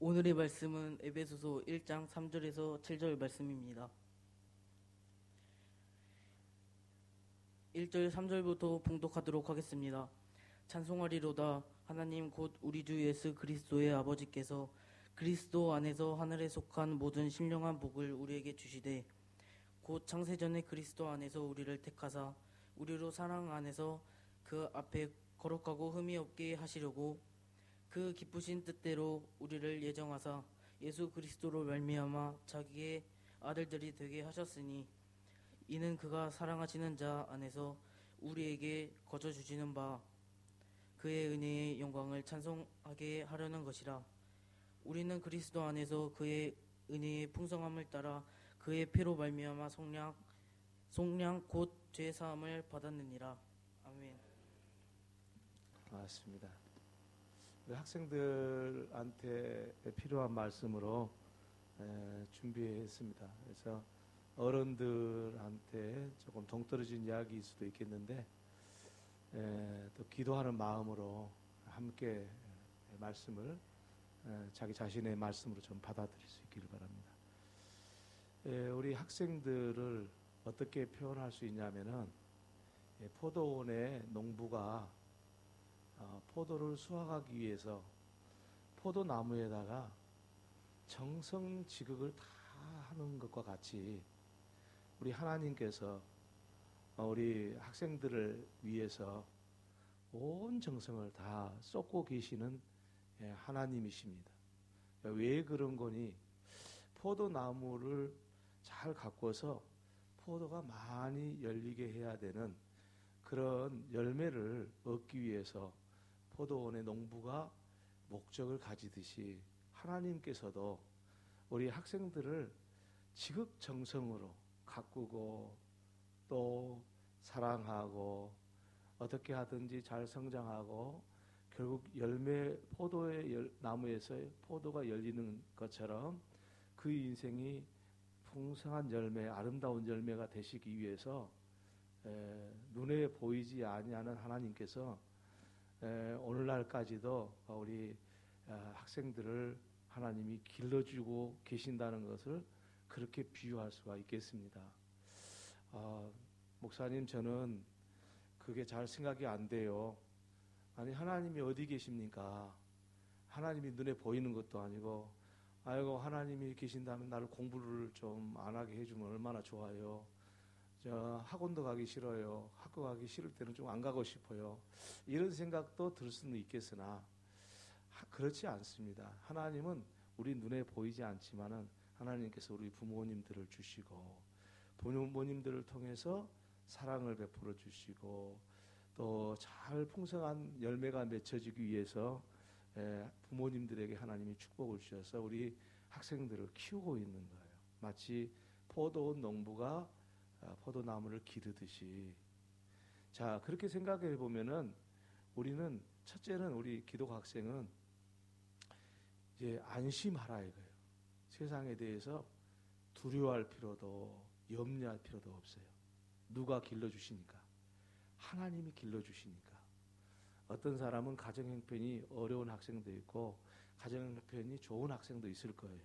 오늘의 말씀은 에베소서 1장 3절에서 7절 말씀입니다. 1절 3절부터 봉독하도록 하겠습니다. 찬송하리로다. 하나님 곧 우리 주 예수 그리스도의 아버지께서 그리스도 안에서 하늘에 속한 모든 신령한 복을 우리에게 주시되 곧 창세전에 그리스도 안에서 우리를 택하사 우리로 사랑 안에서 그 앞에 거룩하고 흠이 없게 하시려고 그 기쁘신 뜻대로 우리를 예정하사 예수 그리스도로 말미암아 자기의 아들들이 되게 하셨으니 이는 그가 사랑하시는 자 안에서 우리에게 거저 주시는 바 그의 은혜의 영광을 찬송하게 하려는 것이라. 우리는 그리스도 안에서 그의 은혜의 풍성함을 따라 그의 피로 말미암아 속량 곧 죄 사함을 받았느니라. 아멘. 맞습니다. 학생들한테 필요한 말씀으로 준비했습니다. 그래서 어른들한테 조금 동떨어진 이야기일 수도 있겠는데 또 기도하는 마음으로 함께 말씀을 자기 자신의 말씀으로 좀 받아들일 수 있기를 바랍니다. 우리 학생들을 어떻게 표현할 수 있냐면은 포도원의 농부가 포도를 수확하기 위해서 포도나무에다가 정성지극을 다 하는 것과 같이 우리 하나님께서 우리 학생들을 위해서 온 정성을 다 쏟고 계시는 하나님이십니다. 왜 그런 거니? 포도나무를 잘 가꿔서 포도가 많이 열리게 해야 되는 그런 열매를 얻기 위해서 포도원의 농부가 목적을 가지듯이 하나님께서도 우리 학생들을 지극정성으로 가꾸고 또 사랑하고 어떻게 하든지 잘 성장하고 결국 포도의 나무에서 포도가 열리는 것처럼 그 인생이 풍성한 열매, 아름다운 열매가 되시기 위해서 눈에 보이지 아니하는 하나님께서 오늘날까지도 우리 학생들을 하나님이 길러주고 계신다는 것을 그렇게 비유할 수가 있겠습니다. 목사님, 저는 그게 잘 생각이 안 돼요. 아니, 하나님이 어디 계십니까? 하나님이 눈에 보이는 것도 아니고, 아이고, 하나님이 계신다면 나를 공부를 좀 안 하게 해주면 얼마나 좋아요. 저 학원도 가기 싫어요. 학교 가기 싫을 때는 좀 안 가고 싶어요. 이런 생각도 들 수는 있겠으나 그렇지 않습니다. 하나님은 우리 눈에 보이지 않지만은 하나님께서 우리 부모님들을 주시고 부모님들을 통해서 사랑을 베풀어 주시고 또 잘 풍성한 열매가 맺혀지기 위해서 부모님들에게 하나님이 축복을 주셔서 우리 학생들을 키우고 있는 거예요. 마치 포도원 농부가 포도나무를 기르듯이. 자, 그렇게 생각해 보면은 우리는 첫째는 우리 기독 학생은 이제 안심하라 이거예요. 세상에 대해서 두려워할 필요도 염려할 필요도 없어요. 누가 길러주시니까. 하나님이 길러주시니까. 어떤 사람은 가정 형편이 어려운 학생도 있고 가정 형편이 좋은 학생도 있을 거예요.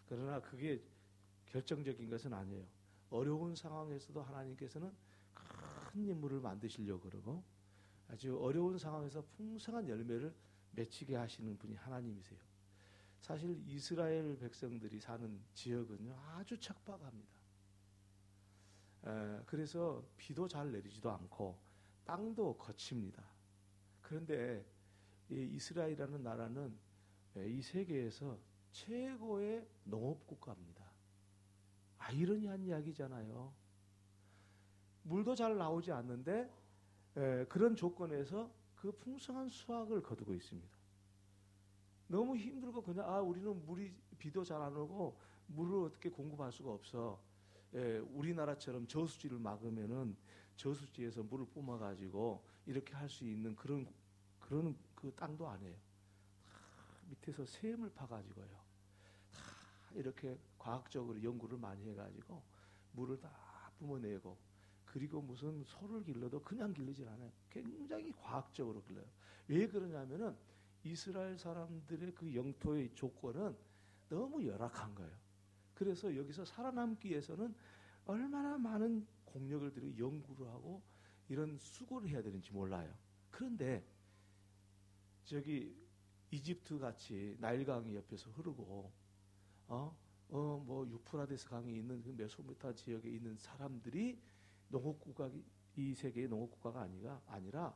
그러나 그게 결정적인 것은 아니에요. 어려운 상황에서도 하나님께서는 큰 인물을 만드시려고 그러고 아주 어려운 상황에서 풍성한 열매를 맺히게 하시는 분이 하나님이세요. 사실 이스라엘 백성들이 사는 지역은요, 아주 척박합니다. 그래서 비도 잘 내리지도 않고 땅도 거칩니다. 그런데 이 이스라엘이라는 나라는 이 세계에서 최고의 농업국가입니다. 아이러니한 이야기잖아요. 물도 잘 나오지 않는데 그런 조건에서 그 풍성한 수확을 거두고 있습니다. 너무 힘들고 그냥 우리는 비도 잘 안 오고 물을 어떻게 공급할 수가 없어. 우리나라처럼 저수지를 막으면은 저수지에서 물을 뿜어가지고 이렇게 할 수 있는 그런 그 땅도 아니에요. 밑에서 샘을 파가지고요. 이렇게 과학적으로 연구를 많이 해가지고 물을 다 뿜어내고 그리고 무슨 소를 길러도 그냥 길르질 않아요. 굉장히 과학적으로 길러요. 왜 그러냐면은 이스라엘 사람들의 그 영토의 조건은 너무 열악한 거예요. 그래서 여기서 살아남기 위해서는 얼마나 많은 공력을 들이고 연구를 하고 이런 수고를 해야 되는지 몰라요. 그런데 저기 이집트 같이 나일강이 옆에서 흐르고 뭐 유프라데스 강이 있는 그 메소포타미아 지역에 있는 사람들이 농업국가, 이 세계의 농업국가가 아니라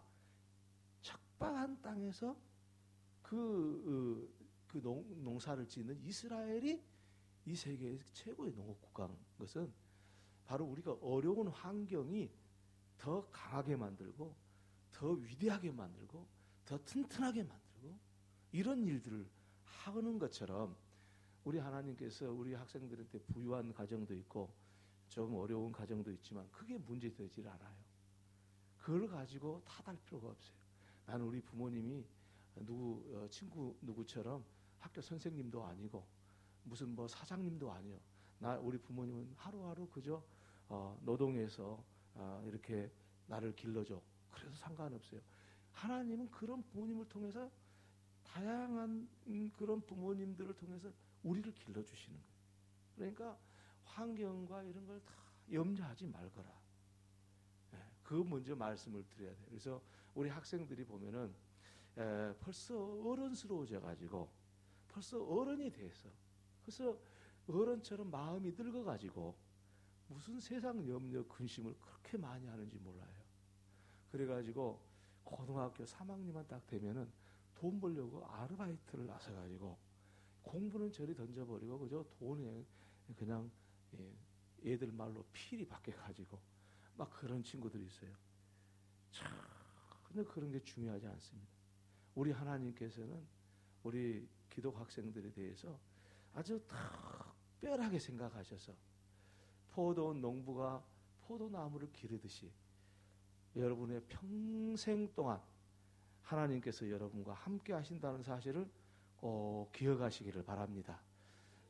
척박한 땅에서 농사를 짓는 이스라엘이 이 세계의 최고의 농업국가인 것은 바로 우리가 어려운 환경이 더 강하게 만들고 더 위대하게 만들고 더 튼튼하게 만들고 이런 일들을 하는 것처럼 우리 하나님께서 우리 학생들한테 부유한 가정도 있고 좀 어려운 가정도 있지만 그게 문제되질 않아요. 그걸 가지고 탓할 필요가 없어요. 나는 우리 부모님이 친구 누구처럼 학교 선생님도 아니고 무슨 뭐 사장님도 아니요. 우리 부모님은 하루하루 그저 노동해서 이렇게 나를 길러줘. 그래서 상관없어요. 하나님은 그런 부모님을 통해서 다양한 그런 부모님들을 통해서 우리를 길러주시는 거예요. 그러니까 환경과 이런 걸 다 염려하지 말거라. 그 먼저 말씀을 드려야 돼요. 그래서 우리 학생들이 보면은 벌써 어른스러워져 가지고 벌써 어른이 돼서 그래서 어른처럼 마음이 늙어 가지고 무슨 세상 염려 근심을 그렇게 많이 하는지 몰라요. 그래가지고 고등학교 3학년만 딱 되면은 돈 벌려고 아르바이트를 나서가지고 공부는 저리 던져버리고 그저 돈에 그냥 애들 말로 필이 바뀌어가지고 막 그런 친구들이 있어요. 참 근데 그런 게 중요하지 않습니다. 우리 하나님께서는 우리 기독 학생들에 대해서 아주 특별하게 생각하셔서 포도원 농부가 포도나무를 기르듯이 여러분의 평생 동안 하나님께서 여러분과 함께 하신다는 사실을 꼭 기억하시기를 바랍니다.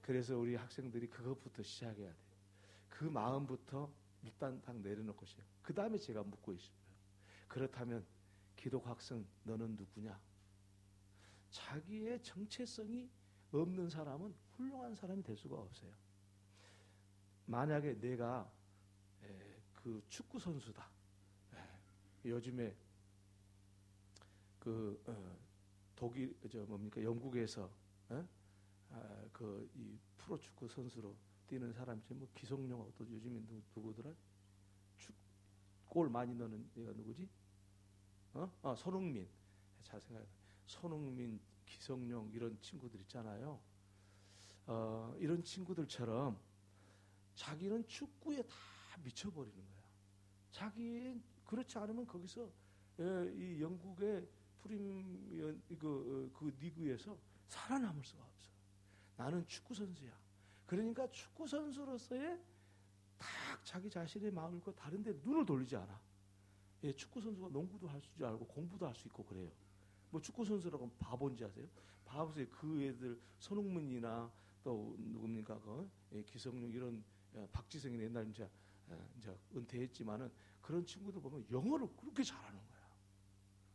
그래서 우리 학생들이 그것부터 시작해야 돼요. 그 마음부터 일단 딱 내려놓고 시작. 그 다음에 제가 묻고 있습니다. 그렇다면 기독 학생 너는 누구냐? 자기의 정체성이 없는 사람은 훌륭한 사람이 될 수가 없어요. 만약에 내가 그 축구 선수다. 요즘에 독일 영국에서 이 프로 축구 선수로 뛰는 사람이 뭐 기성용 또 요즘에 누구더라? 골 많이 넣는 얘가 누구지? 손흥민. 잘 생각해. 손흥민, 기성용 이런 친구들 있잖아요. 이런 친구들처럼 자기는 축구에 다 미쳐버리는 거야. 자기 그렇지 않으면 거기서 이 영국의 프리미어 그 리그에서 살아남을 수가 없어. 나는 축구 선수야. 그러니까 축구 선수로서의 딱 자기 자신의 마음을 고 다른데 눈을 돌리지 않아. 축구 선수가 농구도 할 줄 알고 공부도 할 수 있고 그래요. 뭐 축구 선수라고 바본지 아세요? 바보세요. 그 애들 손흥민이나 또 누굽니까 기성용 이런 박지성이 옛날 이제 은퇴했지만은 그런 친구들 보면 영어를 그렇게 잘하는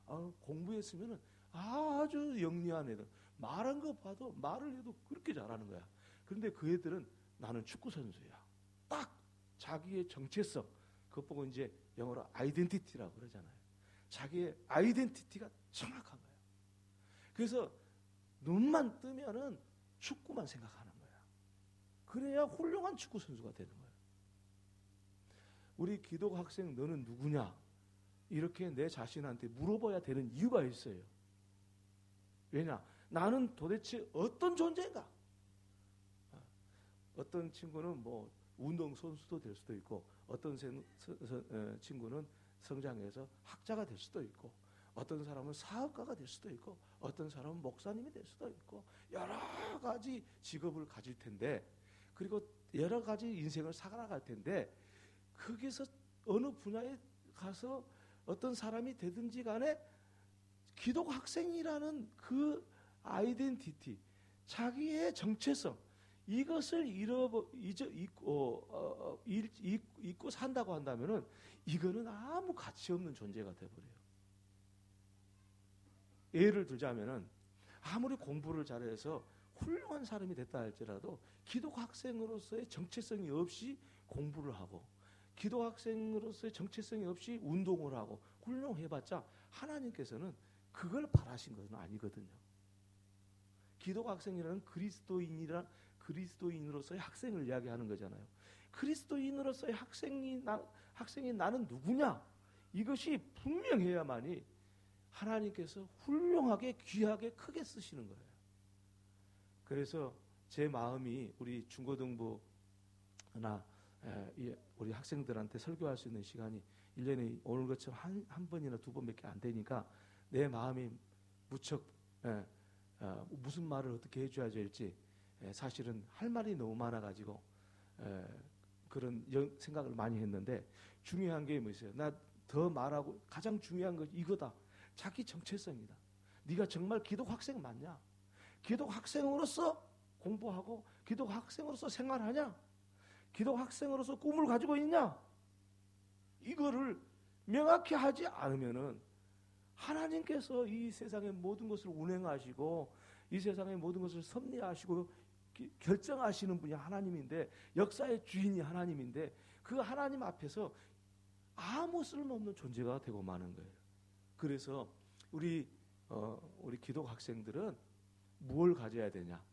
거야. 공부했으면은 아주 영리한 애들. 말한 거 봐도 말을 해도 그렇게 잘하는 거야. 그런데 그 애들은 나는 축구 선수야. 딱 자기의 정체성. 그것 보고 이제 영어로 아이덴티티라고 그러잖아요. 자기의 아이덴티티가 정확한 거야. 그래서 눈만 뜨면은 축구만 생각하는 거야. 그래야 훌륭한 축구 선수가 되는 거야. 우리 기독 학생 너는 누구냐? 이렇게 내 자신한테 물어봐야 되는 이유가 있어요. 왜냐? 나는 도대체 어떤 존재인가? 어떤 친구는 뭐 운동 선수도 될 수도 있고, 어떤 친구는 성장해서 학자가 될 수도 있고, 어떤 사람은 사업가가 될 수도 있고, 어떤 사람은 목사님이 될 수도 있고, 여러 가지 직업을 가질 텐데, 그리고 여러 가지 인생을 살아갈 텐데, 거기서 어느 분야에 가서 어떤 사람이 되든지 간에 기독 학생이라는 그 아이덴티티, 자기의 정체성, 이것을 잊고 산다고 한다면은 이거는 아무 가치 없는 존재가 돼버려요. 예를 들자면은 아무리 공부를 잘해서 훌륭한 사람이 됐다 할지라도 기독 학생으로서의 정체성이 없이 공부를 하고 기독 학생으로서의 정체성이 없이 운동을 하고 훌륭해봤자 하나님께서는 그걸 바라신 것은 아니거든요. 기독 학생이라는 그리스도인으로서의 학생을 이야기하는 거잖아요. 그리스도인으로서의 학생이 나는 누구냐? 이것이 분명해야만이 하나님께서 훌륭하게 귀하게 크게 쓰시는 거예요. 그래서 제 마음이 우리 중고등부나 우리 학생들한테 설교할 수 있는 시간이 1년에 오늘 것처럼 한 번이나 두 번밖에 안 되니까 내 마음이 무척 무슨 말을 어떻게 해줘야 될지 사실은 할 말이 너무 많아가지고 그런 생각을 많이 했는데 중요한 게 뭐 있어요? 나 더 말하고 가장 중요한 것 이거다. 자기 정체성이다. 네가 정말 기독 학생 맞냐? 기독 학생으로서 공부하고 기독 학생으로서 생활하냐? 기독 학생으로서 꿈을 가지고 있냐? 이거를 명확히 하지 않으면은 하나님께서 이 세상의 모든 것을 운행하시고 이 세상의 모든 것을 섭리하시고 결정하시는 분이 하나님인데 역사의 주인이 하나님인데 그 하나님 앞에서 아무 쓸모없는 존재가 되고 마는 거예요. 그래서 우리 기독 학생들은 무엇을 가져야 되냐?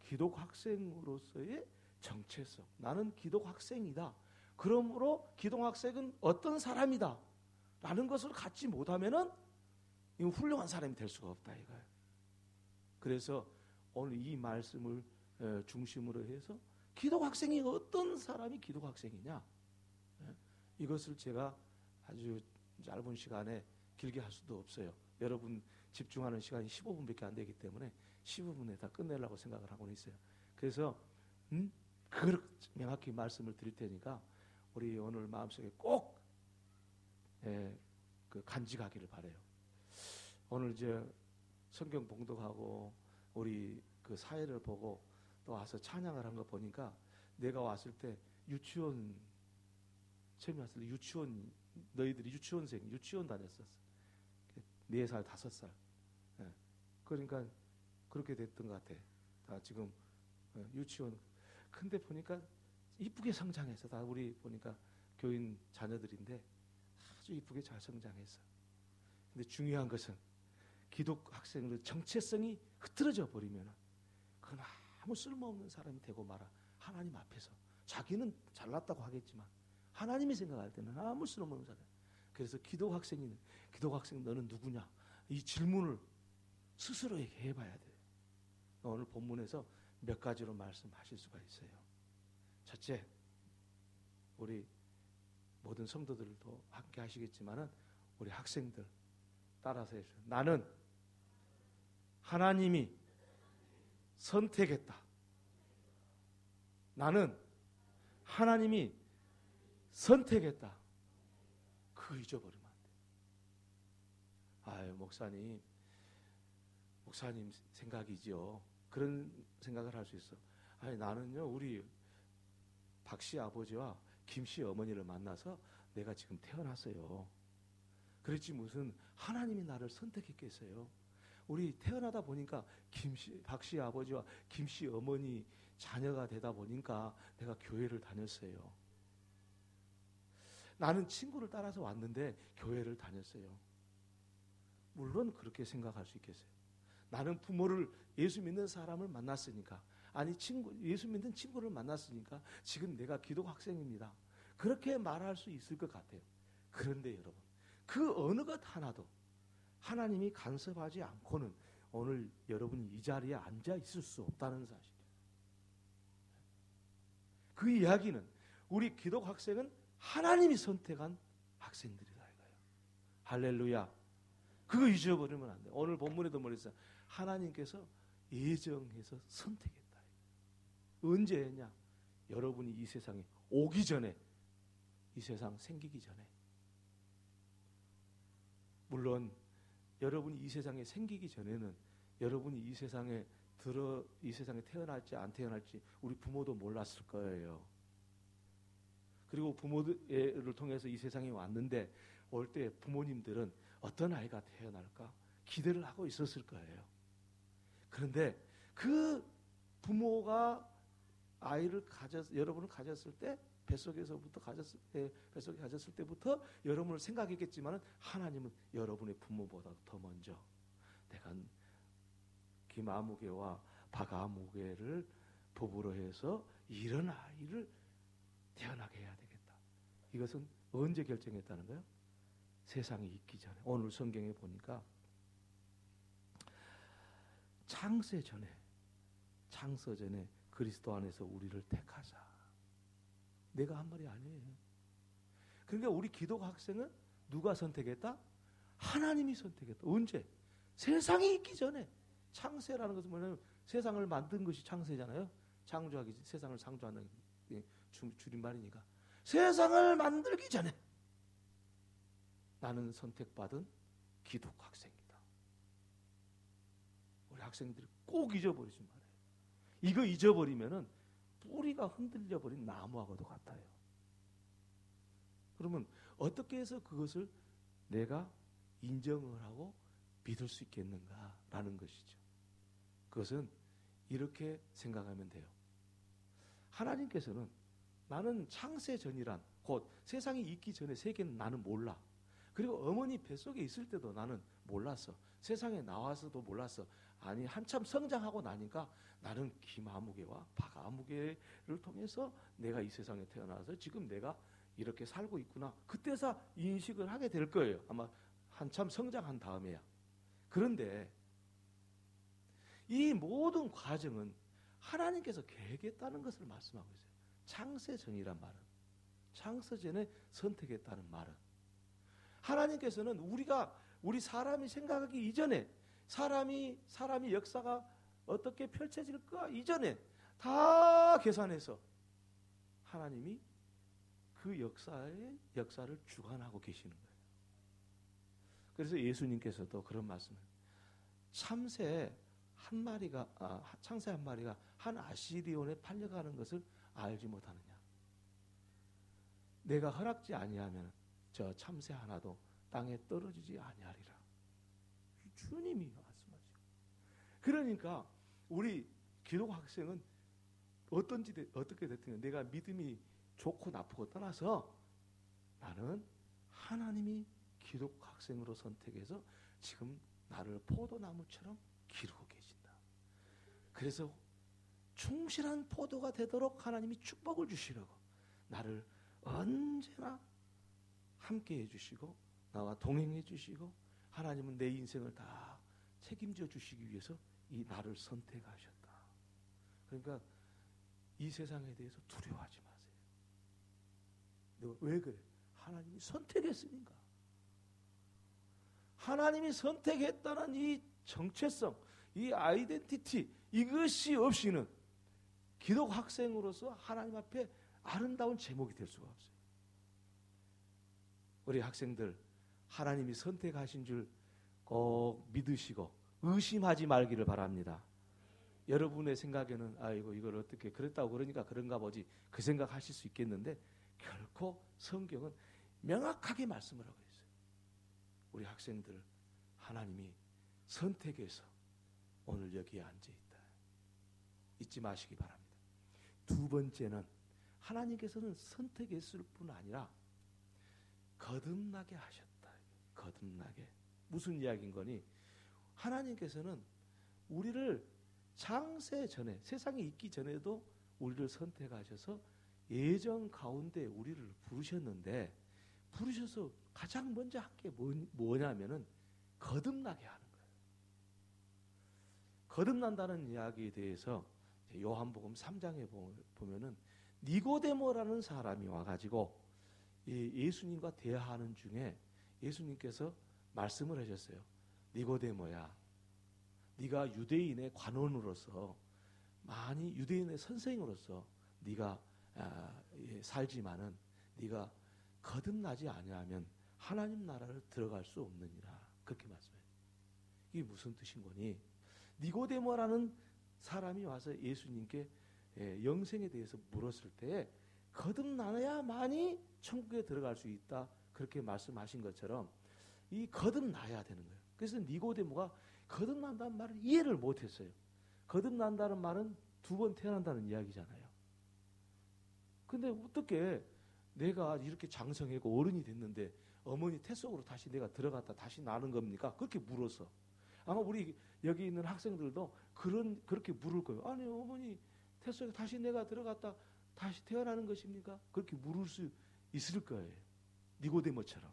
기독 학생으로서의 정체성. 나는 기독 학생이다. 그러므로 기독 학생은 어떤 사람이다. 라는 것을 갖지 못하면은 이건 훌륭한 사람이 될 수가 없다 이거예요. 그래서 오늘 이 말씀을 중심으로 해서 기독 학생이 어떤 사람이 기독 학생이냐? 이것을 제가 아주 짧은 시간에 길게 할 수도 없어요. 여러분 집중하는 시간이 15분밖에 안 되기 때문에 15분에 다 끝내려고 생각을 하고 있어요. 그래서 그렇게 명확히 말씀을 드릴 테니까 우리 오늘 마음속에 꼭 그 간직하기를 바라요. 오늘 이제 성경 봉독하고 우리 그 사회를 보고 또 와서 찬양을 한 거 보니까 내가 왔을 때 유치원 처음에 왔을 때 유치원 너희들이 유치원 다녔었어. 4살 5살. 그러니까 그렇게 됐던 것 같아. 다 지금 유치원. 근데 보니까 이쁘게 성장해서 다 우리 보니까 교인 자녀들인데 아주 이쁘게 잘 성장했어. 근데 중요한 것은 기독 학생들 정체성이 흐트러져 버리면 그건 아무 쓸모없는 사람이 되고 말아. 하나님 앞에서 자기는 잘났다고 하겠지만 하나님이 생각할 때는 아무 쓸모없는 사람. 그래서 기독 학생 너는 누구냐? 이 질문을 스스로에게 해봐야 돼요. 오늘 본문에서 몇 가지로 말씀하실 수가 있어요. 첫째, 우리 모든 성도들도 함께 하시겠지만은 우리 학생들 따라서 해주세요. 나는 하나님이 선택했다. 나는 하나님이 선택했다. 그거 잊어버리면 안 돼. 아유, 목사님 생각이죠. 그런 생각을 할 수 있어. 아니, 나는요, 우리 박씨 아버지와 김씨 어머니를 만나서 내가 지금 태어났어요. 그렇지 무슨 하나님이 나를 선택했겠어요. 우리 태어나다 보니까 박씨 아버지와 김씨 어머니 자녀가 되다 보니까 내가 교회를 다녔어요. 나는 친구를 따라서 왔는데 교회를 다녔어요. 물론 그렇게 생각할 수 있겠어요. 나는 부모를 예수 믿는 사람을 만났으니까 예수 믿는 친구를 만났으니까 지금 내가 기독 학생입니다. 그렇게 말할 수 있을 것 같아요. 그런데 여러분 그 어느 것 하나도 하나님이 간섭하지 않고는 오늘 여러분이 이 자리에 앉아 있을 수 없다는 사실이에요. 그 이야기는 우리 기독 학생은 하나님이 선택한 학생들이다 이거예요. 할렐루야. 그거 잊어버리면 안 돼요. 오늘 본문에도 말했어요. 하나님께서 예정해서 선택했다. 언제 했냐? 여러분이 이 세상에 오기 전에, 이 세상 생기기 전에. 물론 여러분이 이 세상에 생기기 전에는 여러분이 이 세상에 태어날지 안 태어날지 우리 부모도 몰랐을 거예요. 그리고 부모를 통해서 이 세상에 왔는데 올 때 부모님들은 어떤 아이가 태어날까 기대를 하고 있었을 거예요. 그런데 그 부모가 여러분을 가졌을 때 뱃속에 가졌을 때부터 여러분을 생각했겠지만 하나님은 여러분의 부모보다 더 먼저 내가 김아무개와 박아무개를 부부로 해서 이런 아이를 태어나게 해야 되겠다. 이것은 언제 결정했다는 거예요? 세상이 있기 전에. 오늘 성경에 보니까 창세 전에 그리스도 안에서 우리를 택하사. 내가 한 말이 아니에요. 그러니까 우리 기독 학생은 누가 선택했다? 하나님이 선택했다. 언제? 세상이 있기 전에. 창세라는 것은 뭐냐면 세상을 만든 것이 창세잖아요. 창조하기, 세상을 창조하는 줄임말이니까. 세상을 만들기 전에 나는 선택받은 기독 학생이다. 우리 학생들이 꼭 잊어버리지 말아요. 이거 잊어버리면은 뿌리가 흔들려버린 나무하고도 같아요. 그러면 어떻게 해서 그것을 내가 인정을 하고 믿을 수 있겠는가라는 것이죠. 그것은 이렇게 생각하면 돼요. 하나님께서는 나는 창세 전이란 곧 세상이 있기 전에 세계는 나는 몰라. 그리고 어머니 뱃속에 있을 때도 나는 몰랐어. 세상에 나와서도 몰랐어. 아니 한참 성장하고 나니까 나는 김아무개와 박아무개를 통해서 내가 이 세상에 태어나서 지금 내가 이렇게 살고 있구나. 그때서 인식을 하게 될 거예요. 아마 한참 성장한 다음에야. 그런데 이 모든 과정은 하나님께서 계획했다는 것을 말씀하고 있어요. 창세 전이란 말은, 창세 전에 선택했다는 말은, 하나님께서는 우리 사람이 생각하기 이전에 사람이 역사가 어떻게 펼쳐질까 이전에 다 계산해서 하나님이 그 역사를 주관하고 계시는 거예요. 그래서 예수님께서도 그런 말씀을, 창새 한 마리가 한 아시리온에 팔려가는 것을 알지 못하느냐. 내가 허락지 아니하면 저 참새 하나도 땅에 떨어지지 아니하리라. 주님이 말씀하시고. 그러니까 우리 기독 학생은 어떻게 됐든 내가 믿음이 좋고 나쁘고 떠나서 나는 하나님이 기독 학생으로 선택해서 지금 나를 포도나무처럼 기르고 계신다. 그래서 충실한 포도가 되도록 하나님이 축복을 주시려고 나를 언제나 함께 해주시고 나와 동행해 주시고 하나님은 내 인생을 다 책임져 주시기 위해서 이 나를 선택하셨다. 그러니까 이 세상에 대해서 두려워하지 마세요. 내가 왜 그래? 하나님이 선택했으니까. 하나님이 선택했다는 이 정체성, 이 아이덴티티, 이것이 없이는 기독 학생으로서 하나님 앞에 아름다운 제목이 될 수가 없어요. 우리 학생들 하나님이 선택하신 줄 꼭 믿으시고 의심하지 말기를 바랍니다. 여러분의 생각에는 아이고 이걸 어떻게 그랬다고 그러니까 그런가 보지 그 생각하실 수 있겠는데 결코 성경은 명확하게 말씀을 하고 있어요. 우리 학생들 하나님이 선택해서 오늘 여기에 앉아있다. 잊지 마시기 바랍니다. 두 번째는 하나님께서는 선택했을 뿐 아니라 거듭나게 하셨다. 거듭나게. 무슨 이야기인 거니? 하나님께서는 우리를 창세 전에, 세상에 있기 전에도 우리를 선택하셔서 예정 가운데 우리를 부르셨는데, 부르셔서 가장 먼저 한 게 뭐냐면은 거듭나게 하는 거예요. 거듭난다는 이야기에 대해서 요한복음 3장에 보면은 니고데모라는 사람이 와가지고 예수님과 대화하는 중에 예수님께서 말씀을 하셨어요. 니고데모야, 네가 유대인의 관원으로서 많이 유대인의 선생으로서 네가 살지만은 네가 거듭나지 아니하면 하나님 나라를 들어갈 수 없느니라. 그렇게 말씀해요. 이게 무슨 뜻인 거니? 니고데모라는 사람이 와서 예수님께 영생에 대해서 물었을 때 거듭나야만이 천국에 들어갈 수 있다. 그렇게 말씀하신 것처럼 이 거듭나야 되는 거예요. 그래서 니고데모가 거듭난다는 말을 이해를 못했어요. 거듭난다는 말은 2번 태어난다는 이야기잖아요. 근데 어떻게 내가 이렇게 장성하고 어른이 됐는데 어머니 태 속으로 다시 내가 들어갔다 다시 나는 겁니까? 그렇게 물어서. 아마 우리 여기 있는 학생들도 그렇게 물을 거예요. 아니 어머니 태 속에 다시 내가 들어갔다 다시 태어나는 것입니까? 그렇게 물을 수 있을 거예요. 니고데모처럼.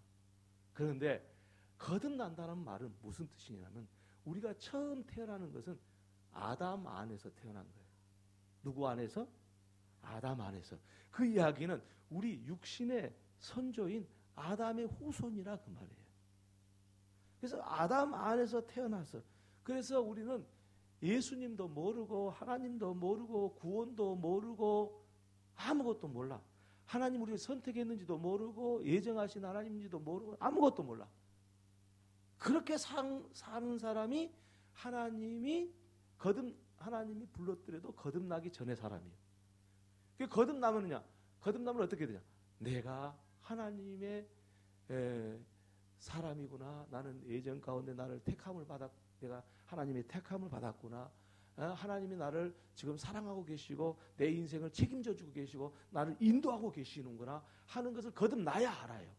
그런데 거듭난다는 말은 무슨 뜻이냐면 우리가 처음 태어나는 것은 아담 안에서 태어난 거예요. 누구 안에서? 아담 안에서. 그 이야기는 우리 육신의 선조인 아담의 후손이라 그 말이에요. 그래서 아담 안에서 태어나서 그래서 우리는 예수님도 모르고 하나님도 모르고 구원도 모르고 아무것도 몰라. 하나님 우리를 선택했는지도 모르고 예정하신 하나님인지도 모르고 아무것도 몰라. 그렇게 사는 사람이 하나님이 불렀더라도 거듭나기 전의 사람이에요. 거듭나면요. 거듭나면 어떻게 되냐? 내가 하나님의 사람이구나. 나는 예정 가운데 나를 내가 하나님의 택함을 받았구나. 하나님이 나를 지금 사랑하고 계시고 내 인생을 책임져 주고 계시고 나를 인도하고 계시는구나 하는 것을 거듭나야 알아요.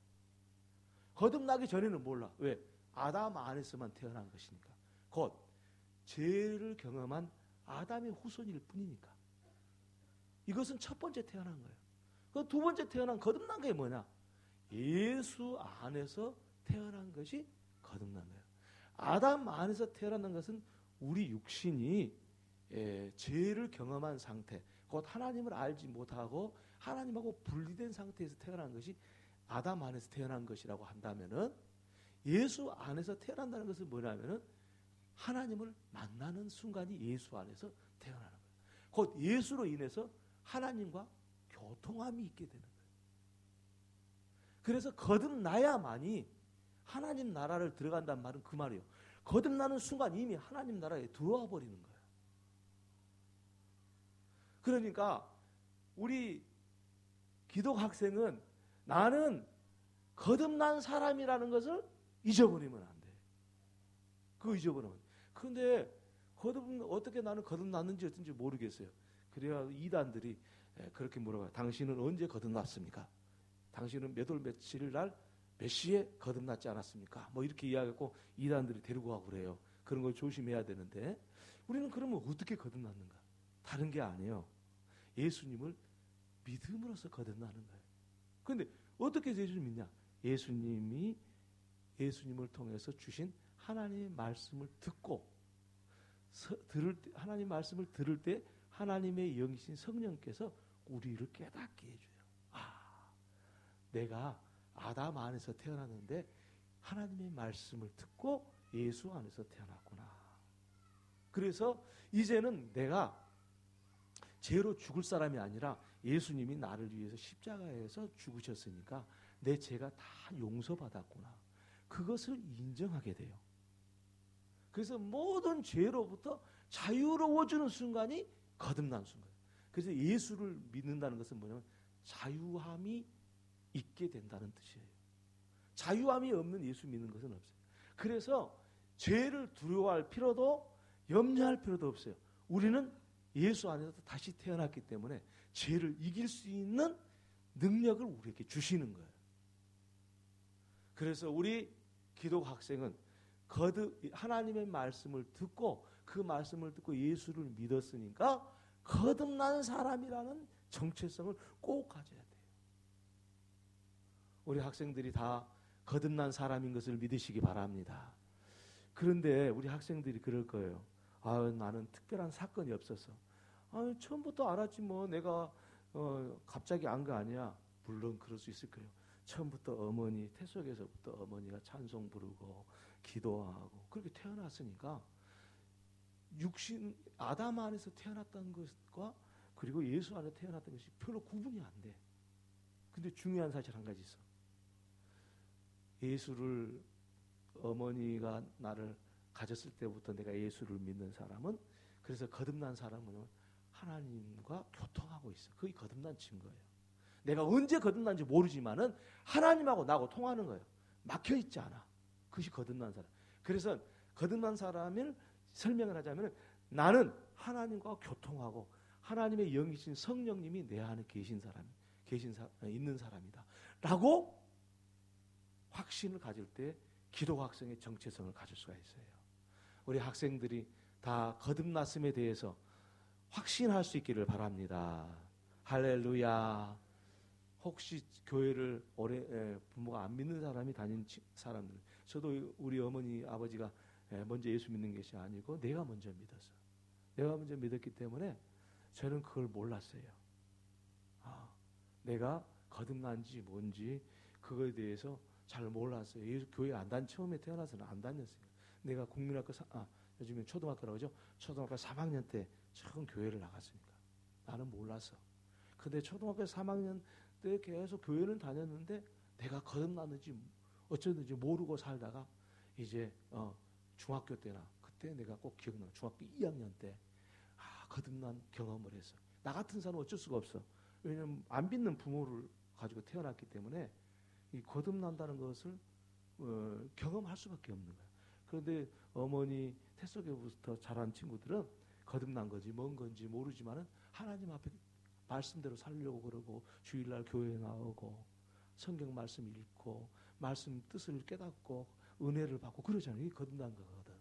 거듭나기 전에는 몰라. 왜? 아담 안에서만 태어난 것이니까. 곧 죄를 경험한 아담의 후손일 뿐이니까. 이것은 첫 번째 태어난 거예요. 그 두 번째 태어난 거듭난 게 뭐냐? 예수 안에서 태어난 것이 거듭난 거예요. 아담 안에서 태어난 것은 우리 육신이 죄를 경험한 상태, 곧 하나님을 알지 못하고 하나님하고 분리된 상태에서 태어난 것이 아담 안에서 태어난 것이라고 한다면은 예수 안에서 태어난다는 것은 뭐냐면은 하나님을 만나는 순간이 예수 안에서 태어나는 거예요. 곧 예수로 인해서 하나님과 교통함이 있게 되는 거예요. 그래서 거듭나야만이 하나님 나라를 들어간다는 말은 그 말이에요. 거듭나는 순간 이미 하나님 나라에 들어와 버리는 거예요. 그러니까 우리 기독 학생은 나는 거듭난 사람이라는 것을 잊어버리면 안 돼. 그거 잊어버리면. 그런데 어떻게 나는 거듭났는지 어떤지 모르겠어요. 그래야 이단들이 그렇게 물어봐요. 당신은 언제 거듭났습니까? 당신은 몇 월 며칠 날 몇 시에 거듭났지 않았습니까? 뭐 이렇게 이야기하고 이단들이 데리고 가고 그래요. 그런 걸 조심해야 되는데 우리는 그러면 어떻게 거듭났는가? 다른 게 아니에요. 예수님을 믿음으로써 거듭나는 거예요. 그런데 어떻게 예수님을 믿냐? 예수님을 통해서 주신 하나님의 말씀을 듣고 하나님 말씀을 들을 때 하나님의 영이신 성령께서 우리를 깨닫게 해줘요. 내가 아담 안에서 태어났는데 하나님의 말씀을 듣고 예수 안에서 태어났구나. 그래서 이제는 내가 죄로 죽을 사람이 아니라 예수님이 나를 위해서 십자가에서 죽으셨으니까 내 죄가 다 용서받았구나. 그것을 인정하게 돼요. 그래서 모든 죄로부터 자유로워지는 순간이 거듭난 순간이에요. 그래서 예수를 믿는다는 것은 뭐냐면 자유함이 있게 된다는 뜻이에요. 자유함이 없는 예수 믿는 것은 없어요. 그래서 죄를 두려워할 필요도 염려할 필요도 없어요. 우리는 예수 안에서 다시 태어났기 때문에 죄를 이길 수 있는 능력을 우리에게 주시는 거예요. 그래서 우리 기독 학생은 하나님의 말씀을 듣고 그 말씀을 듣고 예수를 믿었으니까 거듭난 사람이라는 정체성을 꼭 가져야 돼요. 우리 학생들이 다 거듭난 사람인 것을 믿으시기 바랍니다. 그런데 우리 학생들이 그럴 거예요. 나는 특별한 사건이 없어서. 처음부터 알았지 뭐 내가 갑자기 안 거 아니야. 물론 그럴 수 있을 거예요. 처음부터 태 속에서부터 어머니가 찬송 부르고 기도하고 그렇게 태어났으니까 육신 아담 안에서 태어났다는 것과 그리고 예수 안에 태어났다는 것이 별로 구분이 안 돼. 근데 중요한 사실 한 가지 있어. 예수를 어머니가 나를 가졌을 때부터 내가 예수를 믿는 사람은 그래서 거듭난 사람은 하나님과 교통하고 있어. 그게 거듭난 증거예요. 내가 언제 거듭난지 모르지만은 하나님하고 나하고 통하는 거예요. 막혀 있지 않아. 그것이 거듭난 사람. 그래서 거듭난 사람을 설명을 하자면 나는 하나님과 교통하고 하나님의 영이신 성령님이 내 안에 있는 사람이다 라고 확신을 가질 때 기독 학생의 정체성을 가질 수가 있어요. 우리 학생들이 다 거듭났음에 대해서 확신할 수 있기를 바랍니다. 할렐루야. 혹시 교회를 오래 부모가 안 믿는 사람이 다닌 사람들, 저도 우리 어머니 아버지가 먼저 예수 믿는 것이 아니고 내가 먼저 믿었어. 내가 먼저 믿었기 때문에 저는 그걸 몰랐어요. 내가 거듭난지 뭔지 그거에 대해서 잘 몰랐어요. 예수 교회 처음에 태어나서는 안 다녔어요. 내가 국민학교 요즘에 초등학교라고 하죠. 초등학교 3학년 때 처음 교회를 나갔으니까 나는 몰랐어. 근데 초등학교 3학년 때 계속 교회는 다녔는데 내가 거듭났는지 어쩌는지 모르고 살다가 이제 중학교 때나 그때 내가 꼭 기억나. 중학교 2학년 때 거듭난 경험을 했어. 나 같은 사람은 어쩔 수가 없어. 왜냐면 안 믿는 부모를 가지고 태어났기 때문에 이 거듭난다는 것을 경험할 수밖에 없는 거야. 그런데 어머니 태속에부터 자란 친구들은 거듭난 건지 뭔 건지 모르지만은 하나님 앞에 말씀대로 살려고 그러고 주일날 교회에 나오고 성경 말씀 읽고 말씀 뜻을 깨닫고 은혜를 받고 그러잖아요. 이게 거듭난 거거든.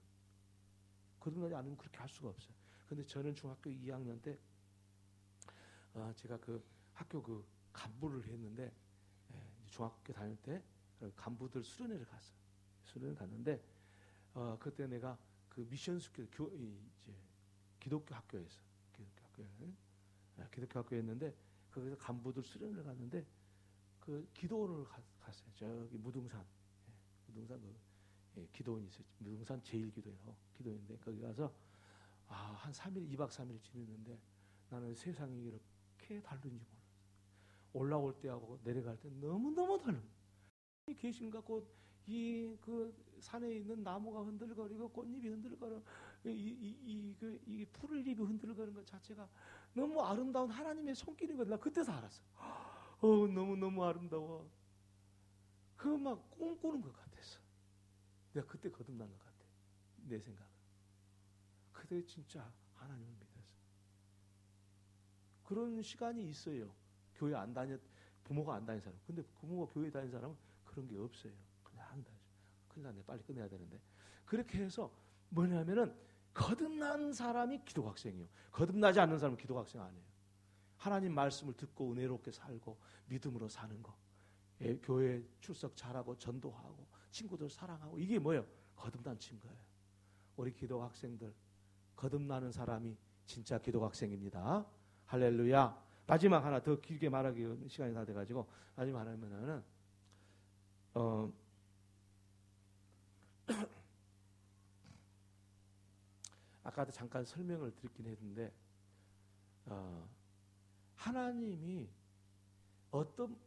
거듭나지 않으면 그렇게 할 수가 없어요. 근데 저는 중학교 2학년 때 제가 그 학교 그 간부를 했는데 중학교 다닐 때 간부들 수련회를 갔어요. 수련회 갔는데 그때 내가 그 미션 스쿨 이제 기독교 학교에서 기독교 학교였는데 거기서 간부들 수련회를 갔는데 그 기도원을 갔어요. 저기 무등산 기도원이 있어요. 무등산 제1기도회라고 기도원인데 거기 가서 한 3일 2박 3일 지냈는데 나는 세상이 이렇게 다른지 몰랐어요. 올라올 때하고 내려갈 때 너무너무 다른 거예요. 계신 갖고 이 그 산에 있는 나무가 흔들거리고 꽃잎이 흔들거리고 이 풀잎이 흔들거리는 것 자체가 너무 아름다운 하나님의 손길인 거다. 나 그때서 알았어. 너무 아름다워. 그거 막 꿈꾸는 것 같았어. 내가 그때 거듭난 것 같아. 내 생각은. 그때 진짜 하나님을 믿었어. 그런 시간이 있어요. 교회 안 부모가 안 다닌 사람. 근데 부모가 교회 다닌 사람은 그런 게 없어요. 그냥 다니죠. 큰일 났네. 빨리 끝내야 되는데. 그렇게 해서 뭐냐면은 거듭난 사람이 기독학생이에요. 거듭나지 않는 사람은 기독학생 아니에요. 하나님 말씀을 듣고 은혜롭게 살고 믿음으로 사는 거. 교회 출석 잘하고 전도하고 친구들 사랑하고 이게 뭐예요? 거듭난 친구예요. 우리 기독학생들 거듭나는 사람이 진짜 기독학생입니다. 할렐루야. 마지막 하나 더 길게 말하기 시간이 다 돼가지고 마지막 하나면은 아까도 잠깐 설명을 드리긴 했는데 하나님이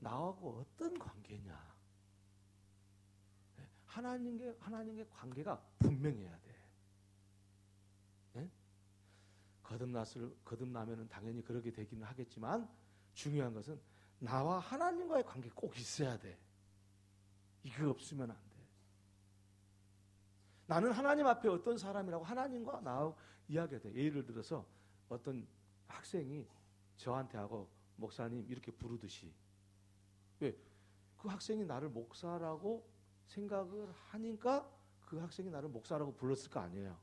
나하고 어떤 관계냐? 하나님의 관계가 분명해야 돼. 네? 거듭나면은 당연히 그렇게 되기는 하겠지만 중요한 것은 나와 하나님과의 관계 꼭 있어야 돼. 이거 없으면 안 돼. 나는 하나님 앞에 어떤 사람이라고 하나님과 나하고 이야기해야 돼. 예를 들어서 어떤 학생이 저한테 하고 목사님 이렇게 부르듯이 왜? 그 학생이 나를 목사라고 생각을 하니까 그 학생이 나를 목사라고 불렀을 거 아니에요.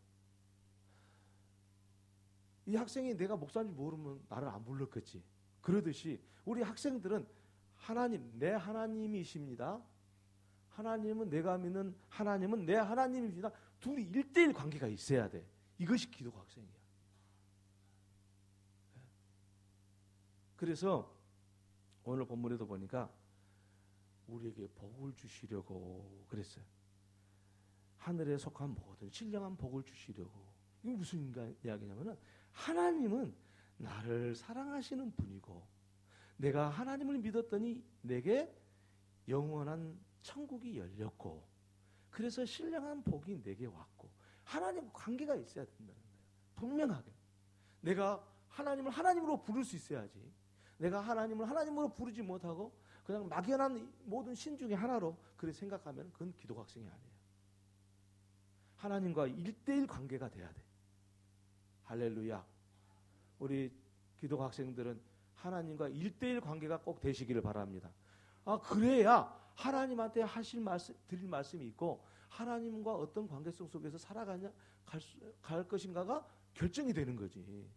이 학생이 내가 목사인지 모르면 나를 안 불렀겠지. 그러듯이 우리 학생들은 내 하나님이십니다. 하나님은 내가 믿는 하나님은 내 하나님입니다. 둘이 1대1 관계가 있어야 돼. 이것이 기독 학생이야. 그래서 오늘 본문에도 보니까 우리에게 복을 주시려고 그랬어요. 하늘에 속한 모든 신령한 복을 주시려고. 이게 무슨 이야기냐면은 하나님은 나를 사랑하시는 분이고 내가 하나님을 믿었더니 내게 영원한 천국이 열렸고 그래서 신령한 복이 내게 왔고 하나님과 관계가 있어야 된다는 거예요. 분명하게. 내가 하나님을 하나님으로 부를 수 있어야지. 내가 하나님을 하나님으로 부르지 못하고 그냥 막연한 모든 신 중에 하나로 그렇게 생각하면 그건 기독학생이 아니에요. 하나님과 1대1 관계가 돼야 돼. 할렐루야. 우리 기독 학생들은 하나님과 1대1 관계가 꼭 되시기를 바랍니다. 그래야 하나님한테 드릴 말씀이 있고 하나님과 어떤 관계성 속에서 갈 것인가가 결정이 되는 거지.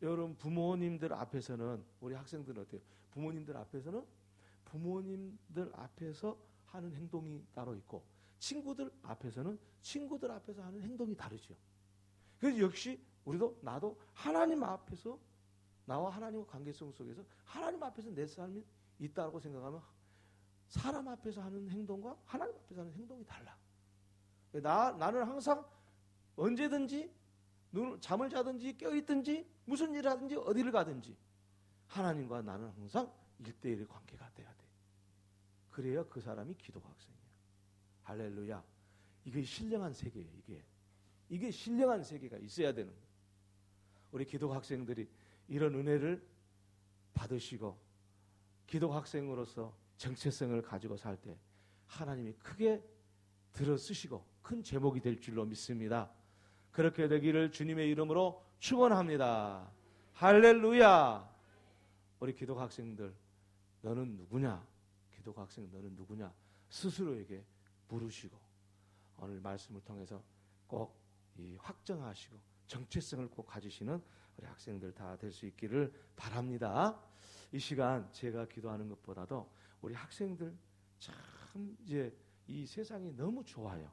여러분, 부모님들 앞에서는, 우리 학생들은 어때요? 부모님들 앞에서는 부모님들 앞에서 하는 행동이 따로 있고, 친구들 앞에서는 친구들 앞에서 하는 행동이 다르죠. 그래서 역시 나도 하나님 앞에서, 나와 하나님과 관계성 속에서 하나님 앞에서 내 삶이 있다고 생각하면 사람 앞에서 하는 행동과 하나님 앞에서 하는 행동이 달라. 나는 항상 언제든지 잠을 자든지 깨어있든지 무슨 일을 하든지 어디를 가든지 하나님과 나는 항상 1대1의 관계가 돼야 돼. 그래야 그 사람이 기독 학생이야. 할렐루야. 이게 신령한 세계예요. 이게 신령한 세계가 있어야 되는 거예요. 우리 기독 학생들이 이런 은혜를 받으시고 기독 학생으로서 정체성을 가지고 살 때 하나님이 크게 들어쓰시고 큰 제목이 될 줄로 믿습니다. 그렇게 되기를 주님의 이름으로 축원합니다. 할렐루야. 우리 기독 학생들, 너는 누구냐? 기독 학생 너는 누구냐? 스스로에게 물으시고 오늘 말씀을 통해서 꼭 확정하시고 정체성을 꼭 가지시는 우리 학생들 다 될 수 있기를 바랍니다. 이 시간 제가 기도하는 것보다도 우리 학생들 참 이제 이 세상이 너무 좋아요.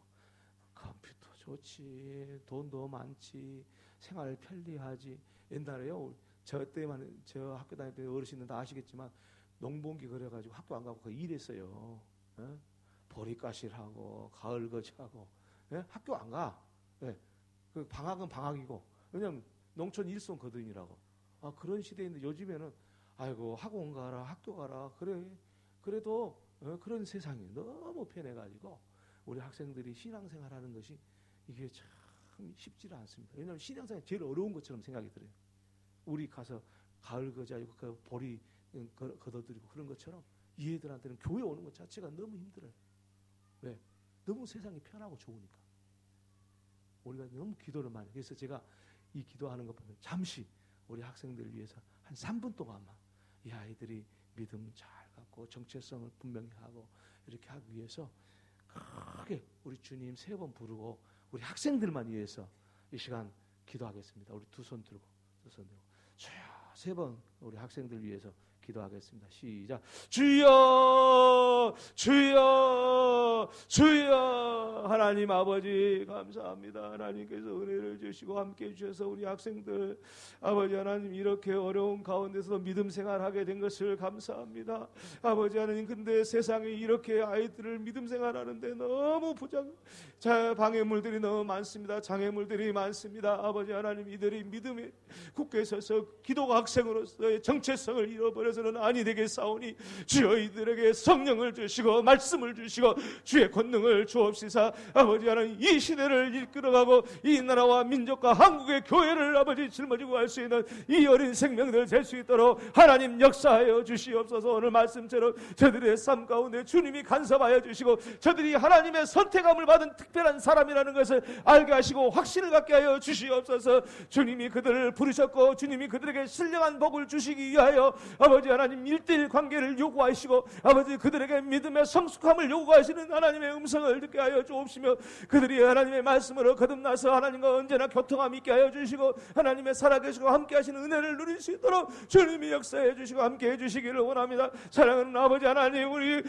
컴퓨터 좋지, 돈도 많지, 생활 편리하지. 옛날에요, 저 학교 다닐 때 어르신들 다 아시겠지만 농번기 그래가지고 학교 안 가고 그 일했어요. 보리가시하고 가을거지하고 학교 안 가. 그 방학은 방학이고, 왜냐면 농촌 일손거든이라고. 그런 시대인데 요즘에는 아이고 학원 가라, 학교 가라. 그래도 그런 세상이 너무 편해가지고 우리 학생들이 신앙생활하는 것이 이게 참 쉽지가 않습니다. 왜냐하면 신앙생활이 제일 어려운 것처럼 생각이 들어요. 우리 가서 가을 거자고 그 보리 걷어들이고 그런 것처럼 이 애들한테는 교회 오는 것 자체가 너무 힘들어요. 왜? 너무 세상이 편하고 좋으니까. 우리가 너무 기도를 많이 해요. 그래서 제가 이 기도하는 것 보면 잠시 우리 학생들을 위해서 한 3분 동안만 이 아이들이 믿음 잘 갖고 정체성을 분명히 하고 이렇게 하기 위해서 크게 우리 주님 3번 부르고 우리 학생들만 위해서 이 시간 기도하겠습니다. 우리 두 손 들고 주여 3번 우리 학생들 위해서 기도하겠습니다. 시작. 주여 주여 주여. 하나님 아버지 감사합니다. 하나님께서 은혜를 주시고 함께 주셔서 우리 학생들 아버지 하나님 이렇게 어려운 가운데서 믿음 생활하게 된 것을 감사합니다. 아버지 하나님, 근데 세상에 이렇게 아이들을 믿음 생활하는데 너무 방해물들이 너무 많습니다. 장애물들이 많습니다. 아버지 하나님, 이들이 믿음에 굳게 서서 기독 학생으로서의 정체성을 잃어버려서는 아니 되겠사오니 주여 이들에게 성령을 주시고 말씀을 주시고 주의 권능을 주옵시사. 아버지 하나님, 이 시대를 이끌어가고 이 나라와 민족과 한국의 교회를 아버지 짊어지고 갈 수 있는 이 어린 생명들 될 수 있도록 하나님 역사하여 주시옵소서. 오늘 말씀처럼 저들의 삶 가운데 주님이 간섭하여 주시고 저들이 하나님의 선택함을 받은 특별한 사람이라는 것을 알게 하시고 확신을 갖게 하여 주시옵소서. 주님이 그들을 부르셨고 주님이 그들에게 신령한 복을 주시기 위하여 아버지 하나님 1:1 관계를 요구하시고 아버지 그들에게 믿음의 성숙함을 요구하시는 하나님의 음성을 듣게 하여 주옵시며 그들이 하나님의 말씀으로 거듭나서 하나님과 언제나 교통함 있게 하여 주시고 하나님의 살아계시고 함께 하시는 은혜를 누릴 수 있도록 주님이 역사해 주시고 함께 해 주시기를 원합니다. 사랑하는 아버지 하나님, 우리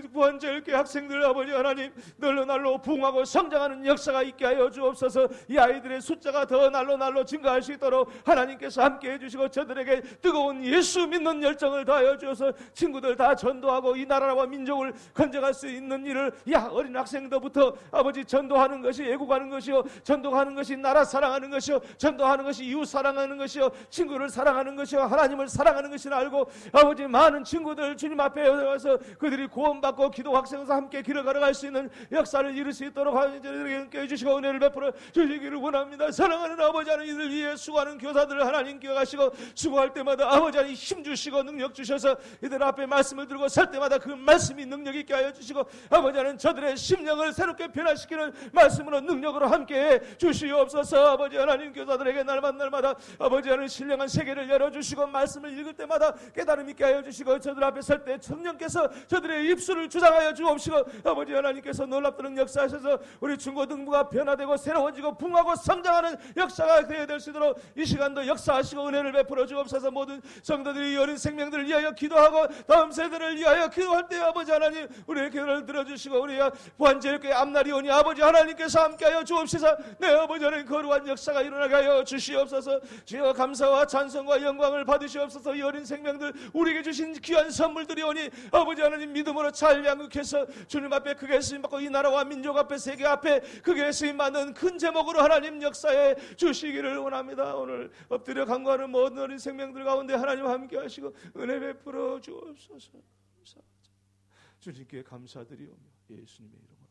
부안절교 학생들 아버지 하나님 날로 부흥하고 성장하는 역사가 있게 하여 주옵소서. 이 아이들의 숫자가 더 날로 증가할 수 있도록 하나님께서 함께 해주시고 저들에게 뜨거운 예수 믿는 열정을 다하여 주셔서 친구들 다 전도하고 이 나라와 민족을 건져갈 수 있는 일을 어린 학생들부터 아버지 전도하는 것이 애국하는 것이요, 전도하는 것이 나라 사랑하는 것이요, 전도하는 것이 이웃 사랑하는 것이요, 친구를 사랑하는 것이요, 하나님을 사랑하는 것을 알고 아버지 많은 친구들 주님 앞에 와서 그들이 구원받고 기독 학생에서 함께 길을 걸어갈 수 있는 역사를 이룰 수 있도록 저들에게 함께 해주시고 은혜를 베풀어 주시기를 원합니다. 사랑하는 아버지 하나님, 이들 위해 수고하는 교사들을 하나님 기억하시고 수고할 때마다 아버지 하나님 힘주시고 주시고 능력 주셔서 이들 앞에 말씀을 들고 설 때마다 그 말씀이 능력 있게 하여 주시고 아버지 하나님 저들의 심령을 새롭게 변화시키는 말씀으로 능력으로 함께해 주시옵소서. 아버지 하나님 교사들에게 날마다 아버지 하나님 신령한 세계를 열어주시고 말씀을 읽을 때마다 깨달음 있게 하여 주시고 저들 앞에 설 때 성령께서 저들의 입술을 주장하여 주옵시고 아버지 하나님께서 놀랍도록 역사하셔서 우리 중고등부가 변화되고 새로워지고 붕하고 성장하는 역사가 되어야 될 수 있도록 이 시간도 역사하시고 은혜를 베풀어 주옵소서. 모든 성도들이 어린 생명들을 위하여 기도하고 다음 세대를 위하여 기도할 때 아버지 하나님 우리의 기도를 들어주시고 우리의 부활제일교회 앞날이 오니 아버지 하나님께서 함께하여 주옵시사. 내 아버지 하나님 거룩한 역사가 일어나게 하여 주시옵소서. 주여 감사와 찬송과 영광을 받으시옵소서. 이 어린 생명들 우리에게 주신 귀한 선물들이 오니 아버지 하나님 믿음으로 잘 양육해서 주님 앞에 크게 쓰임받고 이 나라와 민족 앞에 세계 앞에 크게 쓰임받는 큰 제목으로 하나님 역사해 주시기를 원합니다. 오늘 엎드려 간구하는 모든 어린 생명들 가운데 하나님 함께 하시고 은혜 베풀어 주옵소서. 주님께 감사드리오며 예수님의 이름으로